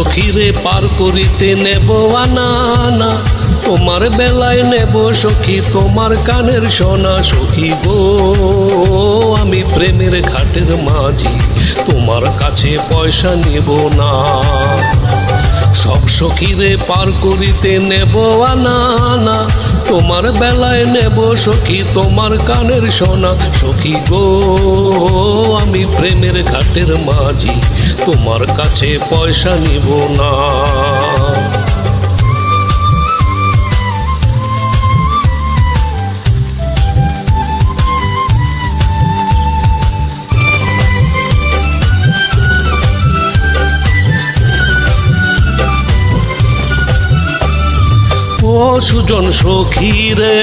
সখীরে পার করিতে নেব আনা, তোমার বেলায় নেব সখী তোমার কানের সোনা। সখী গো আমি প্রেমের ঘাটের মাঝি, তোমার কাছে পয়সা নেব না। সব সখীরে পার করিতে নেব আনা, তোমার বেলায় নেব সখী তোমার কানের সোনা। সখী গো আমি প্রেমের ঘাটের মাঝি, তোমার কাছে পয়সা নিব না। ও সুজন সখী রে